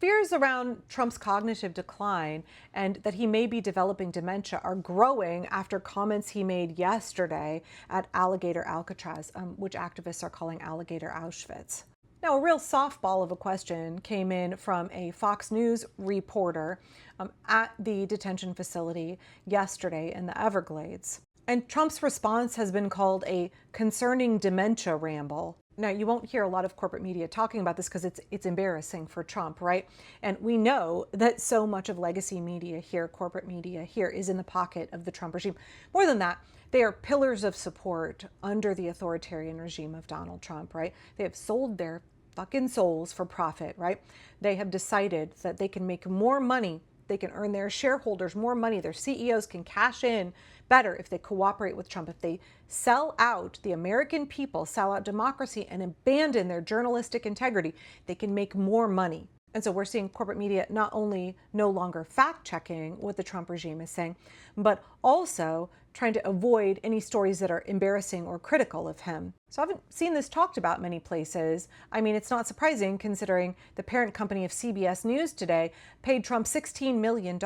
Fears around Trump's cognitive decline and that he may be developing dementia are growing after comments he made yesterday at Alligator Alcatraz, which activists are calling Alligator Auschwitz. Now, a real softball of a question came in from a Fox News reporter at the detention facility yesterday in the Everglades. And Trump's response has been called a concerning dementia ramble. Now, you won't hear a lot of corporate media talking about this because it's embarrassing for Trump, right? And we know that so much of legacy media here, corporate media here, is in the pocket of the Trump regime. More than that, they are pillars of support under the authoritarian regime of Donald Trump, right? They have sold their fucking souls for profit, right? They have decided that they can make more money. They can earn their shareholders more money. Their CEOs can cash in better if they cooperate with Trump. If they sell out the American people, sell out democracy, and abandon their journalistic integrity, they can make more money. And so we're seeing corporate media not only no longer fact-checking what the Trump regime is saying, but also trying to avoid any stories that are embarrassing or critical of him. So I haven't seen this talked about many places. I mean, it's not surprising considering the parent company of CBS News today paid Trump $16 million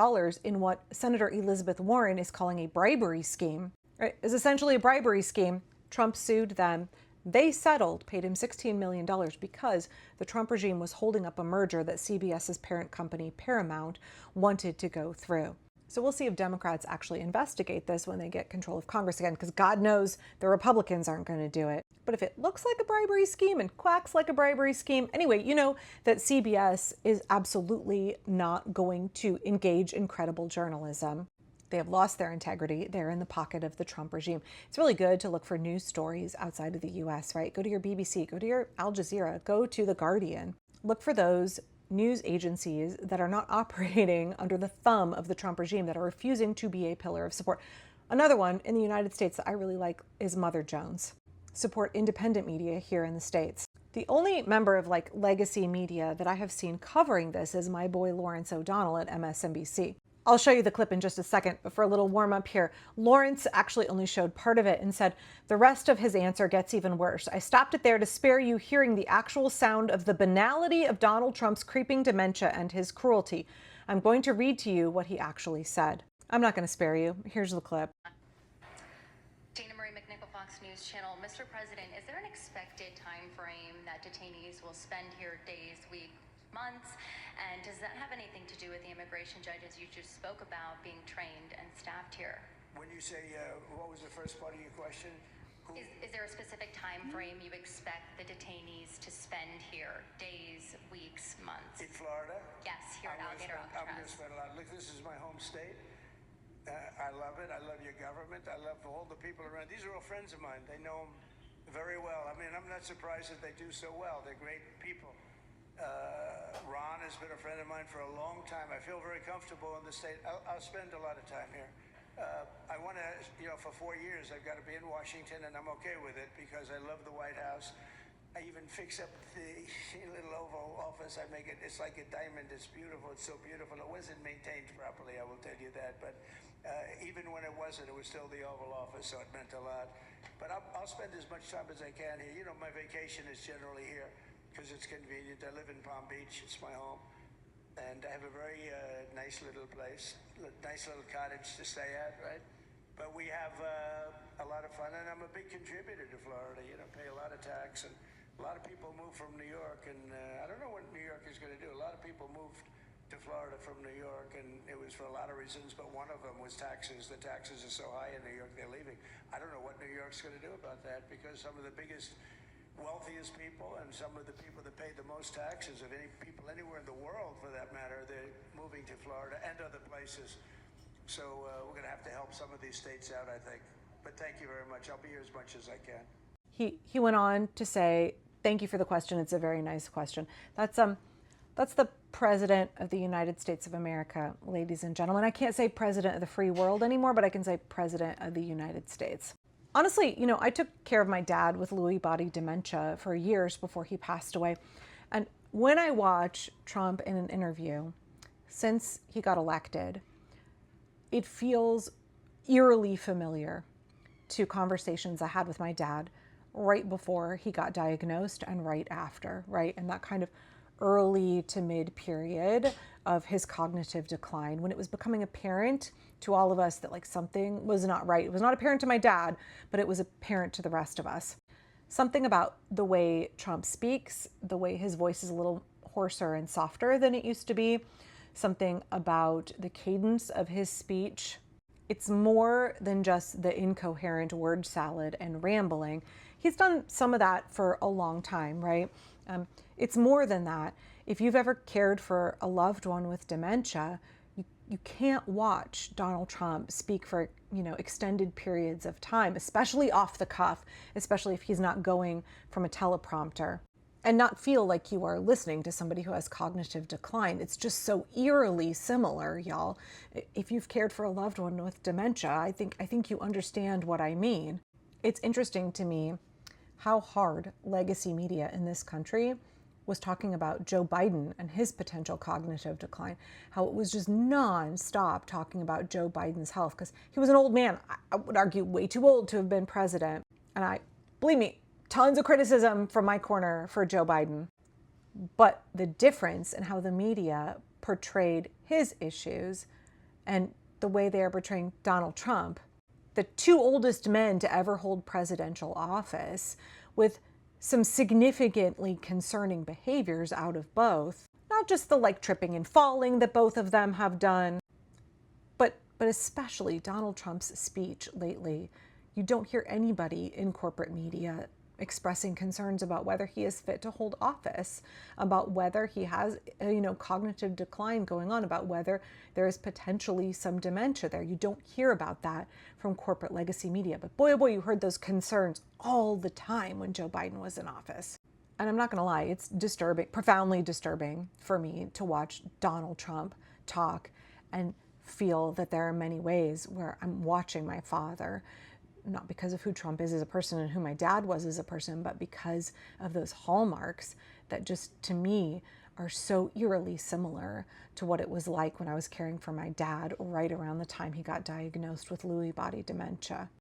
in what Senator Elizabeth Warren is calling a bribery scheme. It's essentially a bribery scheme. Trump sued them. They settled, paid him $16 million because the Trump regime was holding up a merger that CBS's parent company, Paramount, wanted to go through. So we'll see if Democrats actually investigate this when they get control of Congress again, because God knows the Republicans aren't going to do it. But if it looks like a bribery scheme and quacks like a bribery scheme, anyway, you know that CBS is absolutely not going to engage in credible journalism. They have lost their integrity. They're in the pocket of the Trump regime. It's really good to look for news stories outside of the US, right? Go to your BBC, go to your Al Jazeera, go to The Guardian. Look for those news agencies that are not operating under the thumb of the Trump regime, that are refusing to be a pillar of support. Another one in the United States that I really like is Mother Jones. Support independent media here in the States. The only member of legacy media that I have seen covering this is my boy Lawrence O'Donnell at MSNBC. I'll show you the clip in just a second, but for a little warm up here, Lawrence actually only showed part of it and said, the rest of his answer gets even worse. I stopped it there to spare you hearing the actual sound of the banality of Donald Trump's creeping dementia and his cruelty. I'm going to read to you what he actually said. I'm not going to spare you. Here's the clip. Dana Marie McNichol, Fox News Channel. Mr. President, is there an expected time frame that detainees will spend here, days, weeks, months? And does that have anything to do with the immigration judges you just spoke about being trained and staffed here? When you say, what was the first part of your question? Is there a specific time frame you expect the detainees to spend here? Days, weeks, months? In Florida? Yes, here at Alligator Alcatraz. I'm going to spend a lot. Look, this is my home state. I love it. I love your government. I love all the people around. These are all friends of mine. They know them very well. I mean, I'm not surprised that they do so well. They're great people. Ron has been a friend of mine for a long time. I feel very comfortable in the state. I'll spend a lot of time here. I want to, for 4 years, I've got to be in Washington, and I'm okay with it because I love the White House. I even fix up the little Oval Office. I make it, it's like a diamond. It's beautiful. It's so beautiful. It wasn't maintained properly, I will tell you that. But even when it wasn't, it was still the Oval Office, so it meant a lot. But I'll spend as much time as I can here. You know, my vacation is generally here because it's convenient. I live in Palm Beach. It's my home. And I have a very nice little place, nice little cottage to stay at, right? But we have a lot of fun, and I'm a big contributor to Florida. Pay a lot of tax, and a lot of people move from New York, and I don't know what New York is going to do. A lot of people moved to Florida from New York, and it was for a lot of reasons, but one of them was taxes. The taxes are so high in New York, they're leaving. I don't know what New York's going to do about that, because some of the biggest, wealthiest people and some of the people that pay the most taxes of any people anywhere in the world, for that matter, they're moving to Florida and other places. So we're going to have to help some of these states out, I think. But thank you very much. I'll be here as much as I can. He went on to say, thank you for the question. It's a very nice question. That's the President of the United States of America, ladies and gentlemen. I can't say President of the free world anymore, but I can say President of the United States. Honestly, I took care of my dad with Lewy body dementia for years before he passed away. And when I watch Trump in an interview, since he got elected, it feels eerily familiar to conversations I had with my dad right before he got diagnosed and right after, right? And that kind of early to mid period of his cognitive decline, when it was becoming apparent to all of us that like something was not right. It was not apparent to my dad, but it was apparent to the rest of us. Something about the way Trump speaks, the way his voice is a little hoarser and softer than it used to be, something about the cadence of his speech. It's more than just the incoherent word salad and rambling. He's done some of that for a long time, right? It's more than that. If you've ever cared for a loved one with dementia, you can't watch Donald Trump speak for, extended periods of time, especially off the cuff, especially if he's not going from a teleprompter, and not feel like you are listening to somebody who has cognitive decline. It's just so eerily similar, y'all. If you've cared for a loved one with dementia, I think you understand what I mean. It's interesting to me how hard legacy media in this country was talking about Joe Biden and his potential cognitive decline, how it was just non-stop talking about Joe Biden's health, because he was an old man. I would argue way too old to have been president. And believe me, tons of criticism from my corner for Joe Biden. But the difference in how the media portrayed his issues and the way they are portraying Donald Trump, the two oldest men to ever hold presidential office, with some significantly concerning behaviors out of both. Not just the tripping and falling that both of them have done, but especially Donald Trump's speech lately. You don't hear anybody in corporate media expressing concerns about whether he is fit to hold office, about whether he has, cognitive decline going on, about whether there is potentially some dementia there. You don't hear about that from corporate legacy media. But boy, oh boy, you heard those concerns all the time when Joe Biden was in office. And I'm not going to lie, it's disturbing, profoundly disturbing for me to watch Donald Trump talk and feel that there are many ways where I'm watching my father, not because of who Trump is as a person and who my dad was as a person, but because of those hallmarks that just, to me, are so eerily similar to what it was like when I was caring for my dad right around the time he got diagnosed with Lewy body dementia.